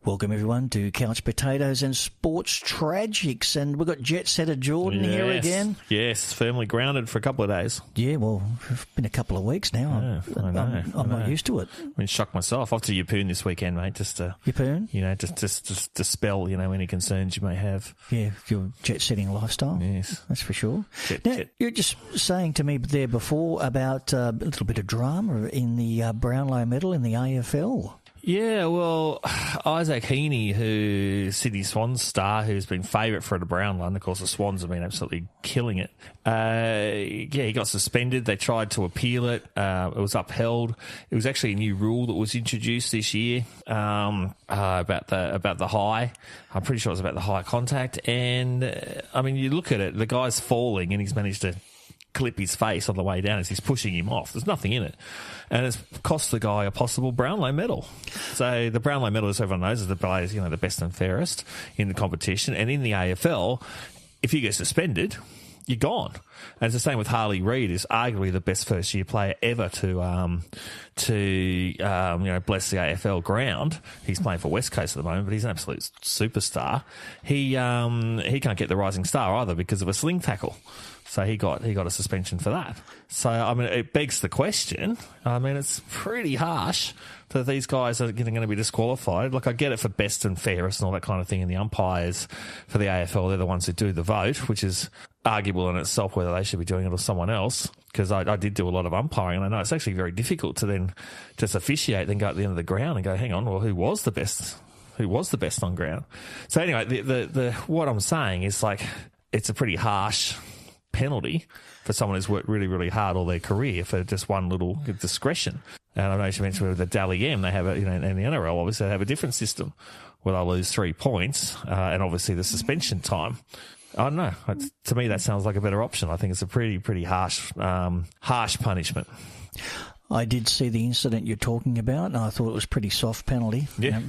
Welcome, everyone, to Couch Potatoes and Sports Tragics. And we've got Jetsetter Jordan here again. Yes, firmly grounded for a couple of days. Yeah, well, it's been a couple of weeks now. Yeah, I know. I'm not used to it. I've been shocked myself. Off to Yeppoon this weekend, mate, just to... Yeppoon? You know, just dispel, any concerns you may have. Yeah, your jet-setting lifestyle. Yes. That's for sure. You're just saying to me there before about a little bit of drama in the Brownlow Medal in the AFL. Yeah, well, Isaac Heaney, who's Sydney Swans star, who's been favourite for the Brownlow, and of course the Swans have been absolutely killing it. He got suspended. They tried to appeal it. It was upheld. It was actually a new rule that was introduced this year about the high. I'm pretty sure it was about the high contact. And you look at it, the guy's falling, and he's managed to clip his face on the way down as he's pushing him off. There's nothing in it. And it's cost the guy a possible Brownlow medal. So the Brownlow medal, as everyone knows, is the players, the best and fairest in the competition. And in the AFL, if you get suspended, you're gone. And it's the same with Harley Reid, who's arguably the best first-year player ever to bless the AFL ground. He's playing for West Coast at the moment, but he's an absolute superstar. He can't get the Rising Star either because of a sling tackle. So he got a suspension for that. So, it begs the question. It's pretty harsh that these guys are going to be disqualified. Like, I get it for best and fairest and all that kind of thing, and the umpires for the AFL, they're the ones who do the vote, which is arguable in itself whether they should be doing it or someone else, because I did do a lot of umpiring, and I know it's actually very difficult to then just officiate, then go at the end of the ground and go, hang on, well, who was the best? Who was the best on ground? So anyway, the what I'm saying is, like, it's a pretty harsh penalty for someone who's worked really, really hard all their career for just one little discretion. And I know you mentioned with the Dally M, they have in the NRL, obviously, they have a different system where they lose 3 points and obviously the suspension time. I don't know. To me, that sounds like a better option. I think it's a pretty harsh punishment. I did see the incident you're talking about, and I thought it was a pretty soft penalty. Yeah.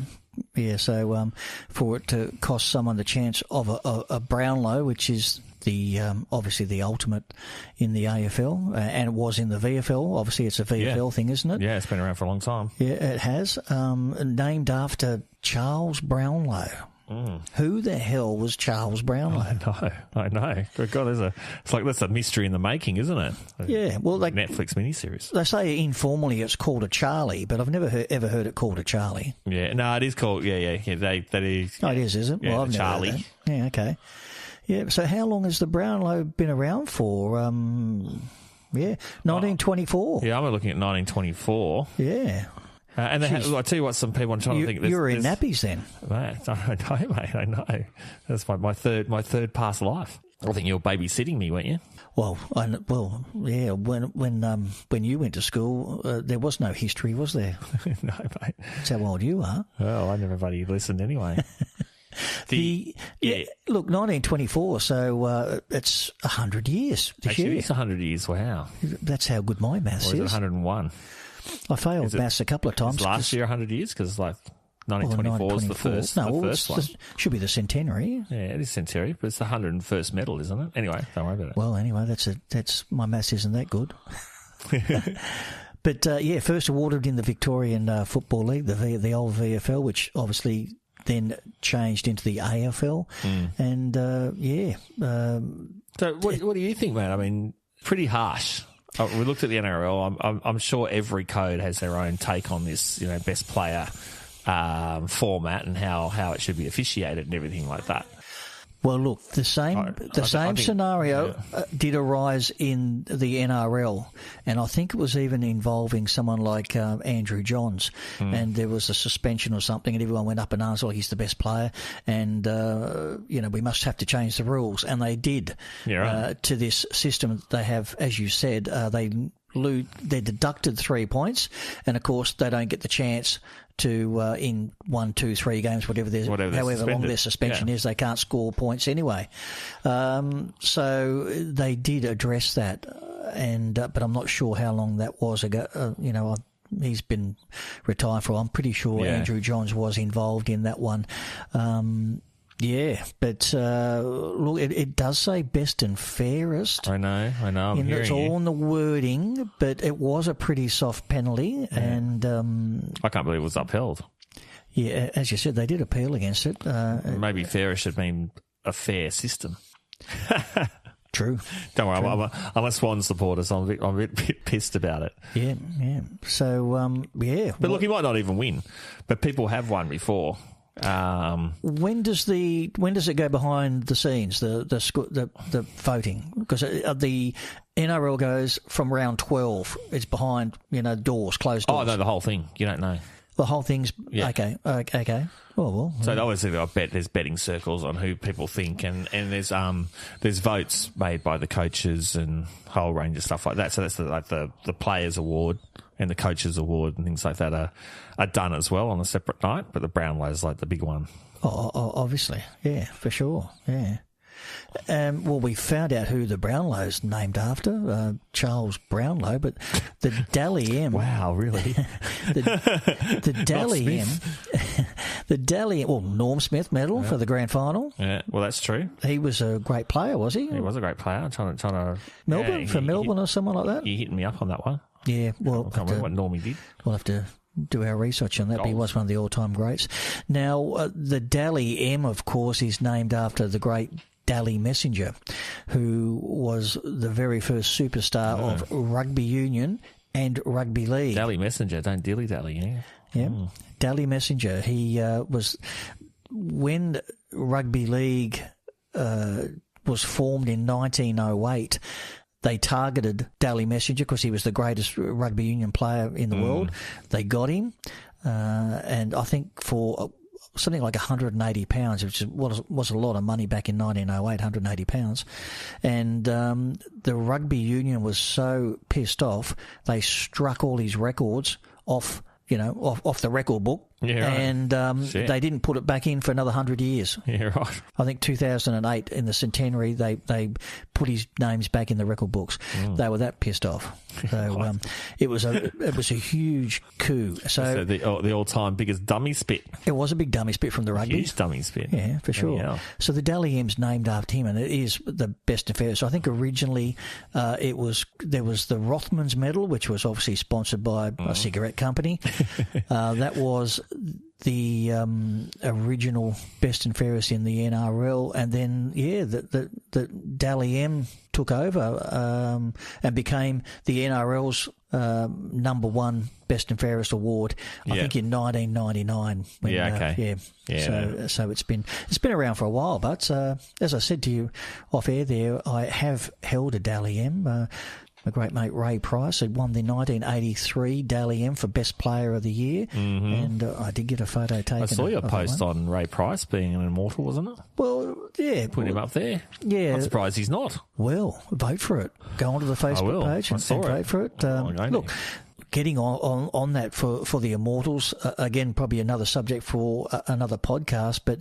So for it to cost someone the chance of a Brownlow, which is the obviously the ultimate in the AFL, and it was in the VFL. Obviously, it's a VFL thing, isn't it? Yeah, it's been around for a long time. Yeah, it has. Named after Charles Brownlow. Who the hell was Charles Brownlow? I know. Good God, that's a mystery in the making, isn't it? Yeah, well, Netflix miniseries. They say informally it's called a Charlie, but I've never ever heard it called a Charlie. Yeah, no, it is called. Yeah. That is. Oh, it is it? Yeah, well, I've never Charlie. Heard that. Yeah, okay. Yeah. So how long has the Brownlow been around for? 1924. Yeah, I'm looking at 1924. Yeah. And I tell you what, some people are trying to think. You're in nappies then, mate. I know. That's my third past life. I think you were babysitting me, weren't you? Well, yeah. When you went to school, there was no history, was there? No, mate. That's how old you are. Well, I never bloody listened anyway. Look, 1924. So it's 100 years this year. It's 100 years. Wow. That's how good my maths is. 101. I failed maths a couple of times. Last year 100 years? Because 1924 was the first. No, the first one. Should be the centenary. Yeah, it is centenary, but it's the 101st medal, isn't it? Anyway, don't worry about it. Well, anyway, that's my maths isn't that good. But first awarded in the Victorian Football League, the old VFL, which obviously then changed into the AFL, and So, what do you think, man? Pretty harsh. We looked at the NRL. I'm sure every code has their own take on this, best player format and how it should be officiated and everything like that. Well, look, the same scenario did arise in the NRL, and I think it was even involving someone like Andrew Johns, and there was a suspension or something, and everyone went up and asked, he's the best player, and, we must have to change the rules, and they did to this system that they have, as you said, they're deducted 3 points, and of course they don't get the chance to in 1, 2, 3 games, however long their suspension is, they can't score points anyway. So they did address that, but I'm not sure how long that was ago. He's been retired for. I'm pretty sure Andrew Johns was involved in that one. Yeah, but look, it does say best and fairest. I know. I'm hearing it's all in the wording, but it was a pretty soft penalty, and I can't believe it was upheld. Yeah, as you said, they did appeal against it. Maybe fairer should mean a fair system. True. Don't worry, I'm a Swan supporter, so I'm a bit pissed about it. Yeah. So, yeah. But look, he might not even win, but people have won before. When does it go behind the scenes, the voting? Because the NRL goes from round 12. It's behind, doors, closed doors. Oh, no, the whole thing. You don't know. The whole thing's okay. Oh well. So obviously, there's betting circles on who people think, and there's votes made by the coaches and a whole range of stuff like that. So that's the players' award and the coaches' award and things like that are done as well on a separate night. But the Brownlow is like the big one. Oh, obviously, yeah, for sure, yeah. Well, we found out who the Brownlow's named after, Charles Brownlow, but the Dally M. Wow, really? the Dally M. The Dally M. Well, Norm Smith medal for the grand final. Yeah, well, that's true. He was a great player, was he? He was a great player. I'm trying to Melbourne or someone like that. You hitting me up on that one? Yeah, well, I can't remember what Normie did. We'll have to do our research on that. But he was one of the all-time greats. Now, the Dally M, of course, is named after the great Dally Messenger, who was the very first superstar of rugby union and rugby league. Dally Messenger, don't dilly-dally, yeah. Yeah, Dally Messenger. He was, when rugby league was formed in 1908, they targeted Dally Messenger because he was the greatest rugby union player in the world. They got him, and I think for something like £180, which was a lot of money back in 1908, £180. And the rugby union was so pissed off, they struck all his records off the record book. Yeah, right. And they didn't put it back in for another 100 years. Yeah, right. I think 2008 in the centenary, they put his names back in the record books. They were that pissed off. So it was a huge coup. So the all-time biggest dummy spit. It was a big dummy spit from the rugby. Huge dummy spit. Yeah, for sure. Yeah. So the Dally M's named after him, and it is the best and fairest. So I think originally there was the Rothmans Medal, which was obviously sponsored by a cigarette company. That was the original best and fairest in the NRL, and then the Dally M took over and became the NRL's number one best and fairest award. I think in 1999. So it's been around for a while, but as I said to you off air there, I have held a Dally M. My great mate Ray Price had won the 1983 Dally M for Best Player of the Year, and I did get a photo taken. I saw your post on Ray Price being an immortal, wasn't it? Well, yeah. Put him up there. Yeah. I'm surprised he's not. Well, vote for it. Go onto the Facebook page and vote for it. Look, getting on that for the immortals, again, probably another subject for another podcast, but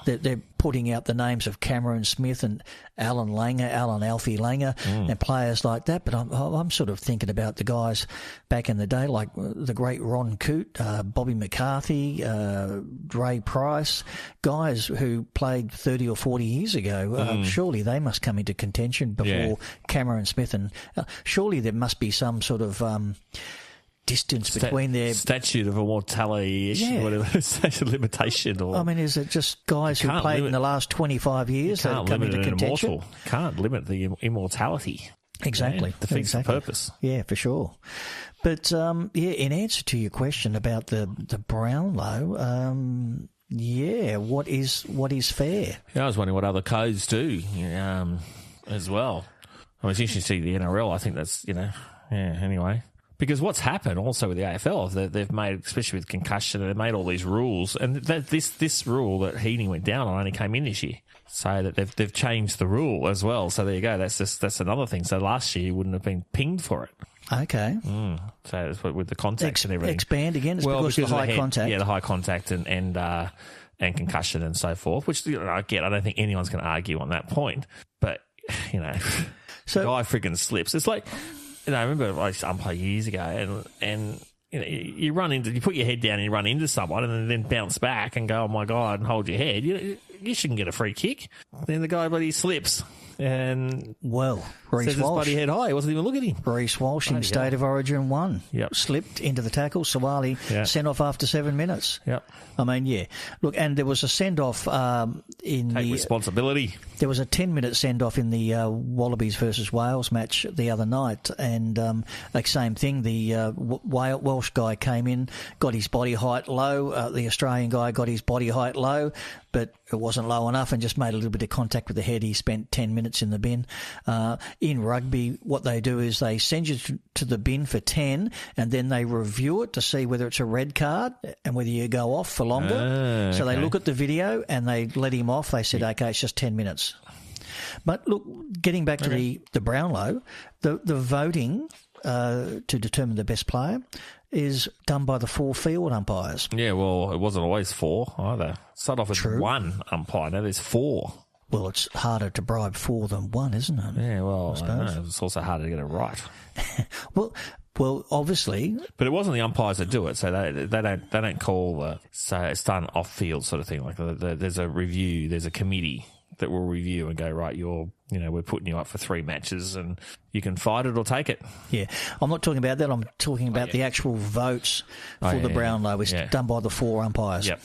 they're putting out the names of Cameron Smith and Alan Alfie Langer, and players like that. But I'm sort of thinking about the guys back in the day, like the great Ron Coote, Bobby McCarthy, Ray Price, guys who played 30 or 40 years ago. Surely they must come into contention before Cameron Smith, and surely there must be some sort of distance between their statute of immortality, whatever statute of limitation. Or I mean, is it just guys who played in the last 25 years that come into contention? Can't limit the immortality. Exactly, defeats the purpose. Yeah, for sure. But in answer to your question about the Brownlow, what is fair? I was wondering what other codes do as well. I mean, it's interesting to see the NRL. I think that's anyway. Because what's happened also with the AFL, they've made, especially with concussion, they've made all these rules, and this rule that Heaney went down on only came in this year. So that they've changed the rule as well. So there you go. That's another thing. So last year you wouldn't have been pinged for it. Okay. So it's with the contact and everything. Expand again. It's because of the high contact. Yeah, the high contact and concussion and so forth. Which I get. I don't think anyone's going to argue on that point. But so the guy friggin' slips. It's like. I remember I used to umpire years ago, and you put your head down and you run into someone, and then bounce back and go, oh my God, and hold your head. You shouldn't get a free kick. Then the guy bloody slips. and Reece says his Walsh. bloody head high. He wasn't even looking at him. Reece Walsh in State of Origin 1. Yep. Slipped into the tackle. Sawali sent off after 7 minutes. Yep. I mean, yeah. Look, and there was a send-off Take responsibility. There was a 10-minute send-off in the Wallabies versus Wales match the other night, and like same thing. The Welsh guy came in, got his body height low. The Australian guy got his body height low, but it wasn't low enough and just made a little bit of contact with the head. He spent 10 minutes in the bin. In rugby, what they do is they send you to the bin for 10 and then they review it to see whether it's a red card and whether you go off for longer. So they look at the video and they let him off. They said, okay, it's just 10 minutes. But look, getting back to the Brownlow, the voting to determine the best player is done by the 4 field umpires. Yeah, well, it wasn't always 4 either. Start off with 1 umpire. Now there's 4. Well, it's harder to bribe 4 than 1, isn't it? Yeah, well, I know. It's also harder to get it right. Well, obviously, but it wasn't the umpires that do it, so they don't call so it's done off field sort of thing. Like there's a review, there's a committee that will review and go, right, we're putting you up for 3 matches and you can fight it or take it. Yeah, I'm not talking about that. I'm talking about the actual votes for the Brownlow. It's done by the 4 umpires. Yep.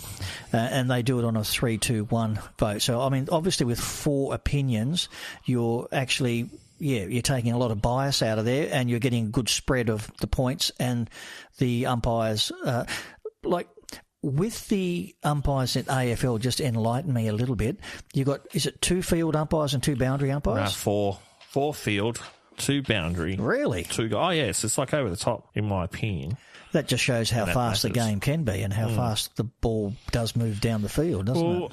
And they do it on a 3-2-1 vote. So, I mean, obviously with 4 opinions, you're actually... Yeah, you're taking a lot of bias out of there and you're getting a good spread of the points and the umpires. With the umpires at AFL, just enlighten me a little bit. You got, is it 2 field umpires and 2 boundary umpires? No, 4 field, 2 boundary. Really? 2. Oh, yes, it's like over the top, in my opinion. That just shows how fast the game can be and how fast the ball does move down the field, doesn't it?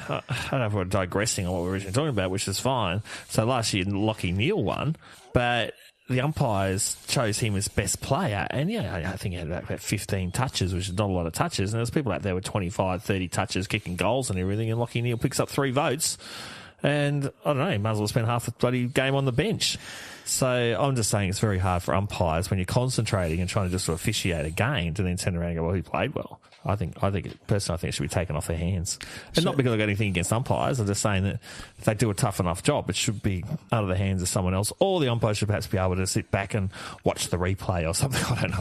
I don't know if we're digressing on what we were originally talking about, which is fine. So last year, Lockie Neal won, but the umpires chose him as best player. And, I think he had about 15 touches, which is not a lot of touches. And there's people out there with 25, 30 touches, kicking goals and everything, and Lockie Neal picks up 3 votes. And, I don't know, he might as well spend half the bloody game on the bench. So I'm just saying it's very hard for umpires when you're concentrating and trying to just officiate a game to then turn around and go, well, he played well. Personally, I think it should be taken off their hands. And not because I've got anything against umpires. I'm just saying that if they do a tough enough job, it should be out of the hands of someone else. Or the umpires should perhaps be able to sit back and watch the replay or something. I don't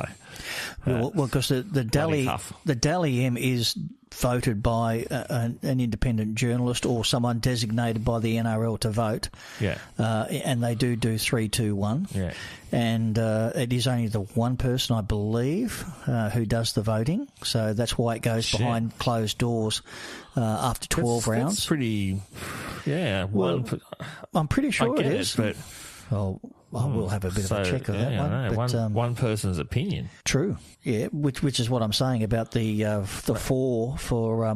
know. Well, because the Dally M is voted by an independent journalist or someone designated by the NRL to vote. Yeah. And they do 3-2-1. Yeah. And it is only the one person, I believe, who does the voting. So that's why it goes behind closed doors after 12 rounds. That's pretty... Yeah. Well, I'm pretty sure it is. But... Well, we'll have a bit of a check of that one. But, one person's opinion. True. Yeah, which is what I'm saying about the 4 for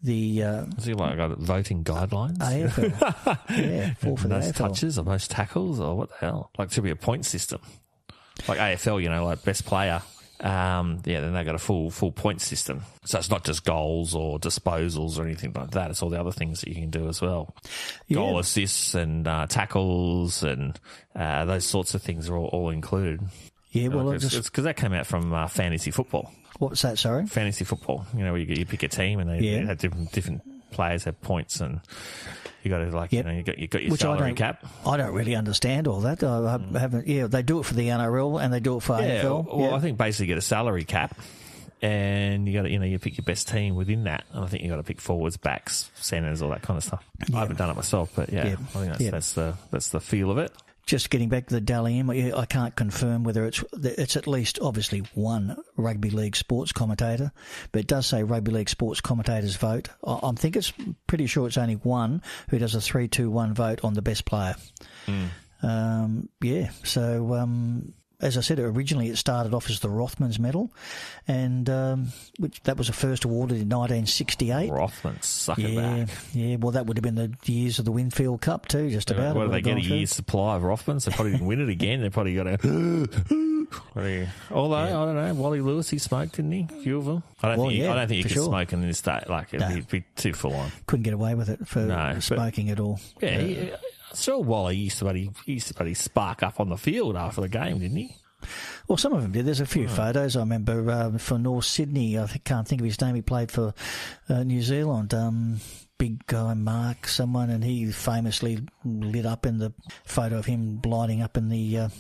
the... Is he like got voting guidelines? AFL. Yeah, 4 for the most AFL. touches or most tackles or what the hell? Like, it should be a point system. Like AFL, like best player. Then they got a full point system. So it's not just goals or disposals or anything like that. It's all the other things that you can do as well. Yeah. Goal assists and tackles and those sorts of things are all included. Yeah, well, it's because that came out from fantasy football. What was that? Sorry, fantasy football. Where you pick a team and they have different players have points and. You got to you got your salary cap. I don't really understand all that. I haven't. Yeah, they do it for the NRL and they do it for AFL. Well, I think basically you get a salary cap, and you got to you pick your best team within that. And I think you got to pick forwards, backs, centers, all that kind of stuff. Yeah. I haven't done it myself, but I think that's the feel of it. Just getting back to the Dally M, I can't confirm whether it's at least obviously one rugby league sports commentator, but it does say rugby league sports commentators vote. I think it's pretty sure it's only one who does a 3-2-1 vote on the best player. As I said, originally it started off as the Rothmans Medal, and that was first awarded in 1968. Rothmans, suck it back. Yeah, well, that would have been the years of the Winfield Cup too, just about. What do they get, a year's supply of Rothmans? They probably didn't win it again. They probably got to... Although, I don't know, Wally Lewis, he smoked, didn't he? A few of them. I don't think you could smoke in this day. Like, it'd be too full on. Couldn't get away with it for smoking at all. Yeah, Wally used to spark up on the field after the game, didn't he? Well, some of them did. There's a few photos. I remember for North Sydney. I can't think of his name. He played for New Zealand. Big guy, Mark, someone, and he famously lit up in the photo of him lighting up in the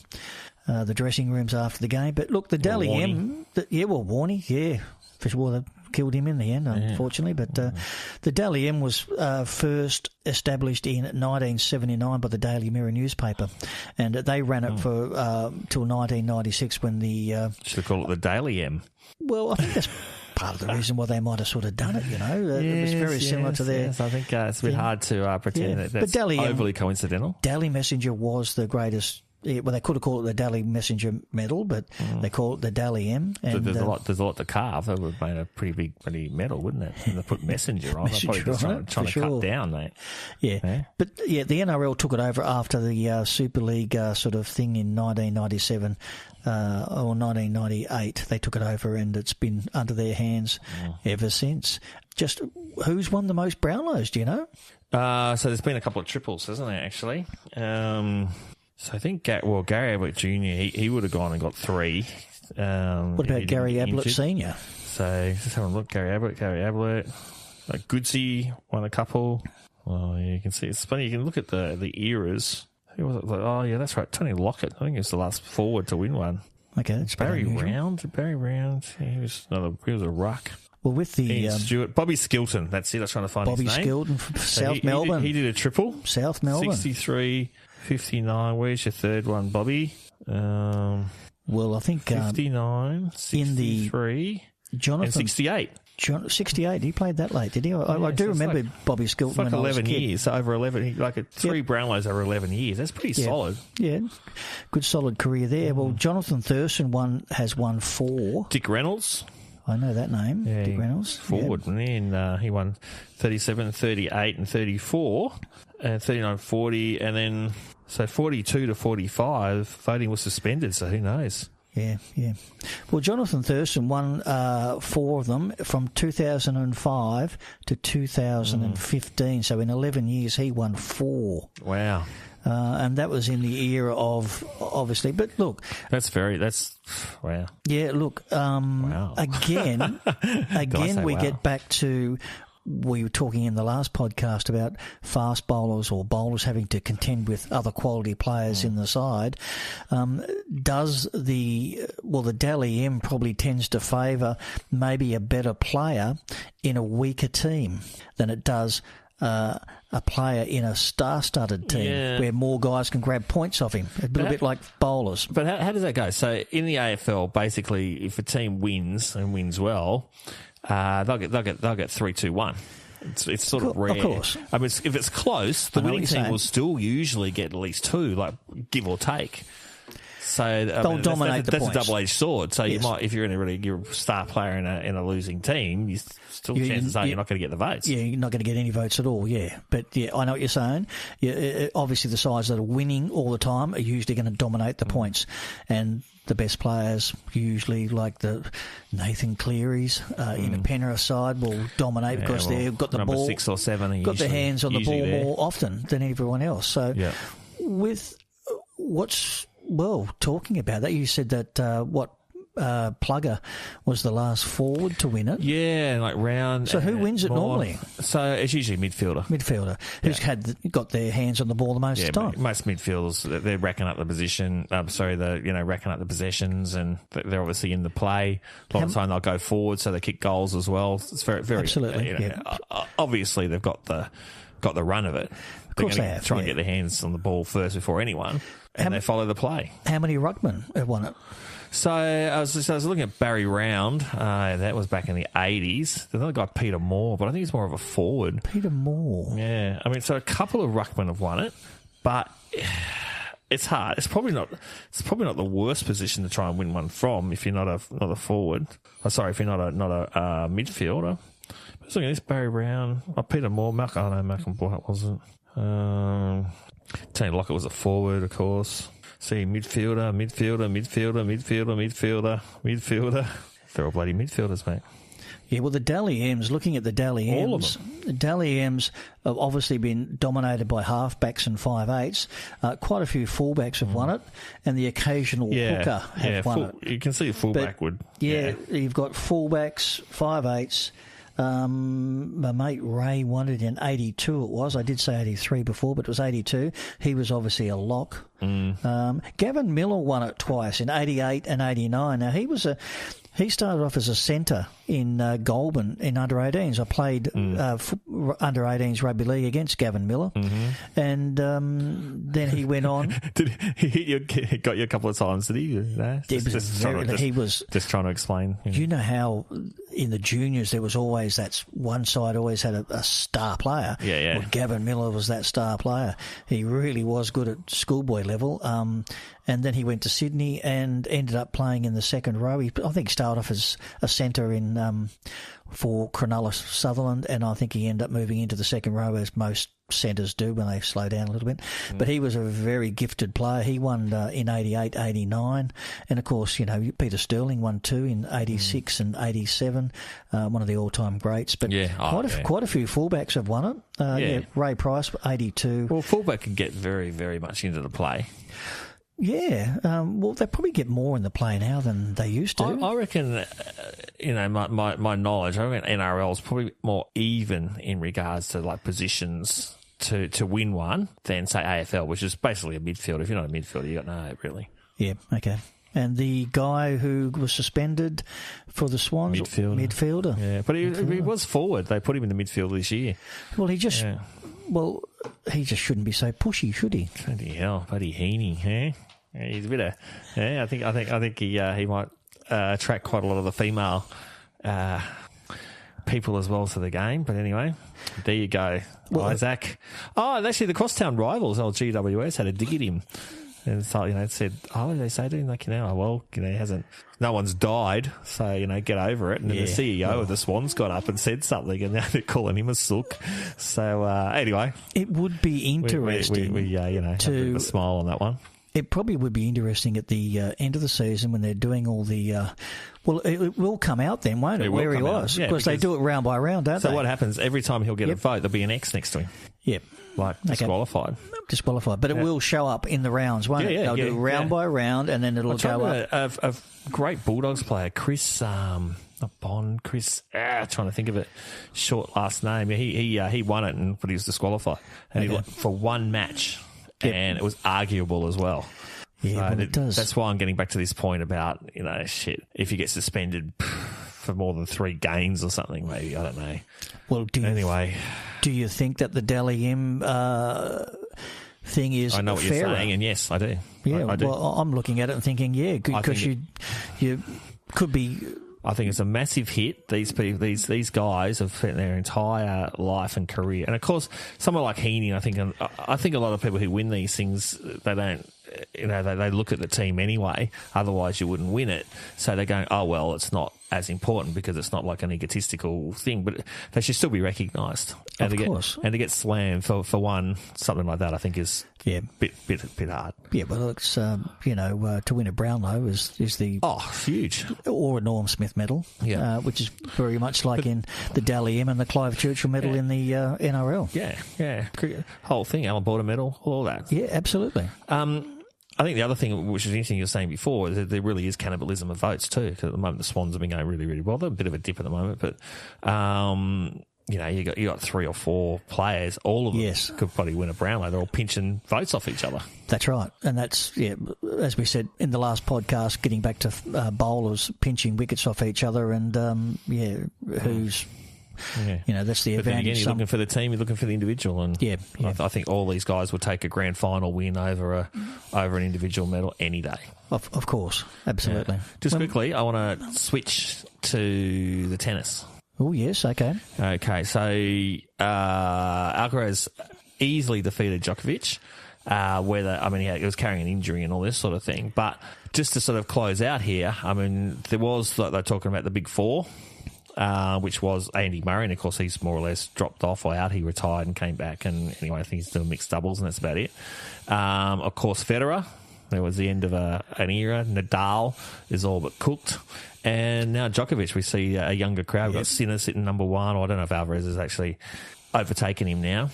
dressing rooms after the game. But look, the Dally M, Warney, yeah, for sure, they killed him in the end, unfortunately. But the Dally M was first established in 1979 by the Daily Mirror newspaper, and they ran it for till 1996 when the should call it the Daily M. Well, I think that's part of the reason why they might have sort of done it, it was very similar to their... Yes, I think it's a bit hard to pretend that that's overly coincidental. Daily Messenger was the greatest... Well, they could have called it the Daily Messenger Medal, but they call it the Dally M. And, there's a lot to carve. That would have made a pretty big medal, wouldn't it? And they put Messenger on. They're probably just trying to cut down, mate. Yeah. But the NRL took it over after the Super League sort of thing in 1997 or 1998. They took it over, and it's been under their hands ever since. Just who's won the most Brownlows? Do you know? So there's been a couple of triples, hasn't there? Actually. So I think, Gary Ablett Jr., he would have gone and got 3. What about Gary Ablett Sr.? So just having a look, Gary Ablett. Like Goodsey won a couple. Well, yeah, you can see. It's funny, you can look at the eras. Who was it? Oh, yeah, that's right. Tony Lockett. I think he was the last forward to win one. Okay, that's Barry Round. Yeah, he was a ruck. Well, with the Ian Stewart, Bobby Skilton. That's it. I was trying to find his name. Bobby Skilton from South Melbourne. He did a triple. South Melbourne. 63, 59. Where's your third one, Bobby? Well, I think 59, 63, Jonathan, and 68. 68. He played that late, did he? I do remember Bobby Skilton. It's like 11 years, over 11. Three Brownlows over 11 years. That's pretty solid. Yeah, good solid career there. Well, Jonathan Thurston has won 4. Dick Reynolds. I know that name, Dick Reynolds. Forward, and he won 37, 38 and 34, and 39, 40, and then, so 42 to 45, voting was suspended, so who knows? Yeah. Well, Jonathan Thurston won 4 of them from 2005 to 2015, so in 11 years he won 4. Wow. And that was in the era of, obviously, but look. Wow. Yeah, look, wow. again, we get back to, we were talking in the last podcast about fast bowlers or bowlers having to contend with other quality players in the side. The Dally M probably tends to favour maybe a better player in a weaker team than it does a player in a star-studded team where more guys can grab points off him. A little bit like bowlers. But how does that go? So in the AFL, basically, if a team wins and wins well, they'll get 3-2-1. It's sort of rare. Of course. I mean, if it's close, the winning team will still usually get at least 2, like give or take. So they'll dominate the points. That's a double-edged sword. So you might, if you're you're a star player in a losing team, chances are you're not going to get the votes. Yeah, you're not going to get any votes at all. Yeah, but I know what you're saying. Yeah, obviously the sides that are winning all the time are usually going to dominate the points, and the best players usually, like the Nathan Clearys in a Penrith side, will dominate because they've got the number ball, 6 or 7, got their hands on the ball more often than everyone else. So with what's talking about that, you said that Plugger was the last forward to win it. Yeah, like Round. So who wins it normally? So it's usually midfielder. Who's got their hands on the ball the most of the time. Most midfielders, they're racking up the position. Racking up the possessions, and they're obviously in the play. A lot of the time they'll go forward, so they kick goals as well. It's very, very absolutely. Obviously they've got the run of it. Of course they have. Try and get their hands on the ball first before anyone, and they follow the play. How many ruckmen have won it? So I was looking at Barry Round. That was back in the 80s. There's another guy, Peter Moore, but I think he's more of a forward. Peter Moore. Yeah. I mean, so a couple of ruckmen have won it, but it's hard. It's probably not the worst position to try and win one from if you're not a forward. If you're not a midfielder. But looking at this, Barry Round, Peter Moore, Malcolm Blight wasn't. Tony Lockett was a forward, of course. See, midfielder. They're all bloody midfielders, mate. Yeah, well, the Dally M's, looking at the Dally M's, all of them. The Dally M's have obviously been dominated by halfbacks and 5'8". Quite a few fullbacks have won it, and the occasional hooker have won it. You can see a fullback would. Yeah, you've got fullbacks, 5'8". My mate Ray won it in 82 it was. I did say 83 before, but it was 82. He was obviously a lock. Gavin Miller won it twice, in 88 and 89. Now, he started off as a centre in Goulburn in under-18s. I played under-18s rugby league against Gavin Miller, and then he went on. He got you a couple of times, did he? No? He was just trying to explain. You know how in the juniors there was always one side always had a star player. Yeah. Well, Gavin Miller was that star player. He really was good at schoolboy level. And then he went to Sydney and ended up playing in the second row. I think he started off as a centre for Cronulla Sutherland, and I think he ended up moving into the second row, as most centres do when they slow down a little bit. But he was a very gifted player. He won in 88, 89. And, of course, Peter Sterling won too in 86 and 87, one of the all-time greats. But quite a few fullbacks have won it. Ray Price, 82. Well, fullback can get very, very much into the play. Yeah, well, they probably get more in the play now than they used to. I reckon, my knowledge, I reckon NRL is probably more even in regards to like positions to win one than, say, AFL, which is basically a midfielder. If you're not a midfielder, you got no hope, really. Yeah, okay. And the guy who was suspended for the Swans, midfielder. Yeah, but he was forward. They put him in the midfield this year. Well, he just shouldn't be so pushy, should he? Bloody hell, bloody Heaney, eh? Yeah, he's a bit of. Yeah, I think he might attract quite a lot of the female people as well to the game. But anyway, there you go, Isaac. Oh, and actually, the crosstown rivals, old GWS, had a dig at him. And so, it said, they say to him, he hasn't, no one's died, so, get over it. And then the CEO of the Swans got up and said something, and now they're calling him a sook. So, anyway. It would be interesting. We have a smile on that one. It probably would be interesting at the end of the season when they're doing all the... it will come out then, won't it, where he was? Yeah, because they do it round by round, don't they? So what happens, every time he'll get a vote, there'll be an X next to him. Yep. Like disqualified. Disqualified. But it will show up in the rounds, won't it? They'll do round by round, and then it'll go up. A great Bulldogs player, Chris... not Bond, Chris. Trying to think of it. Short last name. He won it, but he was disqualified, and he for one match, and it was arguable as well. Yeah, so it does. That's why I'm getting back to this point about if you get suspended for more than 3 games or something, maybe, I don't know. Well, do you think that the Dally M thing is I know what fairer? You're saying, and yes, I do. Yeah, I do. Well, I'm looking at it and thinking, because you could be. I think it's a massive hit. These people, these guys have spent their entire life and career, and of course, someone like Heaney. I think a lot of people who win these things, they don't. They look at the team anyway. Otherwise, you wouldn't win it. So they're going, oh well, it's not as important because it's not like an egotistical thing. But they should still be recognised. Of course. And to get slammed for one something like that, I think is a bit hard. Yeah, but it's to win a Brownlow is the huge, or a Norm Smith medal. Yeah, which is very much like in the Dally M and the Clive Churchill medal in the NRL. Yeah, whole thing, Alan Border medal, all that. Yeah, absolutely. I think the other thing, which is interesting, you were saying before, is that there really is cannibalism of votes too. Because at the moment, the Swans have been going really, really well. They're a bit of a dip at the moment, but you got 3 or 4 players. All of them could probably win a Brownlow. They're all pinching votes off each other. That's right, and that's as we said in the last podcast, getting back to bowlers pinching wickets off each other, and who's. Yeah. That's the advantage. Then again, you're looking for the team, you're looking for the individual, and I think all these guys would take a grand final win over an individual medal any day. Of course, absolutely. Yeah. Just quickly, I want to switch to the tennis. Oh yes, okay. Okay, so Alcaraz easily defeated Djokovic. He was carrying an injury and all this sort of thing. But just to sort of close out here, there was they're talking about the big 4. Which was Andy Murray, and of course he's more or less dropped off or out. He retired and came back, and anyway, I think he's doing mixed doubles, and that's about it. Of course, Federer It was the end of an era. Nadal is all but cooked. And now Djokovic, we see a younger crowd. We've got Sinner sitting number one. I don't know if Alvarez has actually overtaken him now.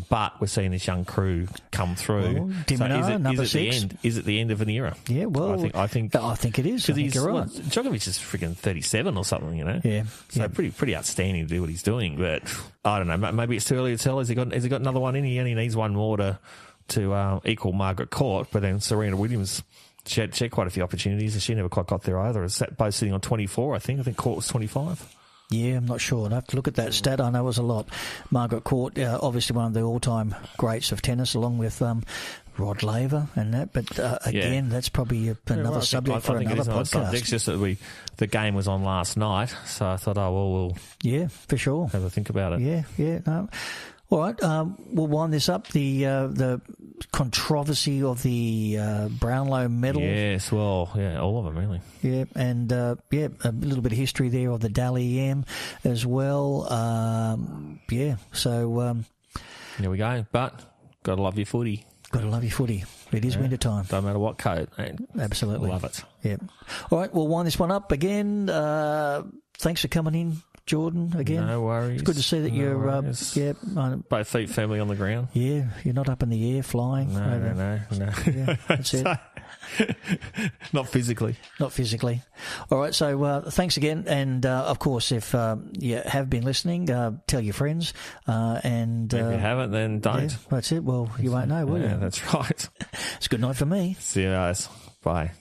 But we're seeing this young crew come through. Well, number 6. Is it the end of an era? Yeah, well, I think it is. I think you're right. Djokovic is freaking 37 or something, you know? Yeah. So pretty outstanding to do what he's doing. But I don't know. Maybe it's too early to tell. Has he got another one in? He only needs one more to equal Margaret Court. But then Serena Williams, she had quite a few opportunities and she never quite got there either. It's both sitting on 24, I think. I think Court was 25. Yeah, I'm not sure. I'd have to look at that stat. I know it was a lot. Margaret Court, obviously one of the all-time greats of tennis, along with Rod Laver and that. But again, that's probably another subject for another podcast. It's just that the game was on last night, so I thought, we'll for sure have a think about it. Yeah. No. All right, we'll wind this up. The controversy of the Brownlow Medal. Yes, well, all of them really. Yeah, and a little bit of history there of the Dally M as well. So there we go. But gotta love your footy. Got to love your footy. It is winter time. Don't matter what coat. Absolutely. Love it. Yeah. All right, we'll wind this one up again. Thanks for coming in, Jordan, again. No worries. It's good to see that you're both feet firmly on the ground. Yeah, you're not up in the air flying. No. Yeah, that's it. Not physically. Not physically. All right, so thanks again. And, of course, if you have been listening, tell your friends. And if you haven't, then don't. Yeah, that's it. Well, you won't know, will you? Yeah, that's right. It's a good night for me. See you guys. Bye.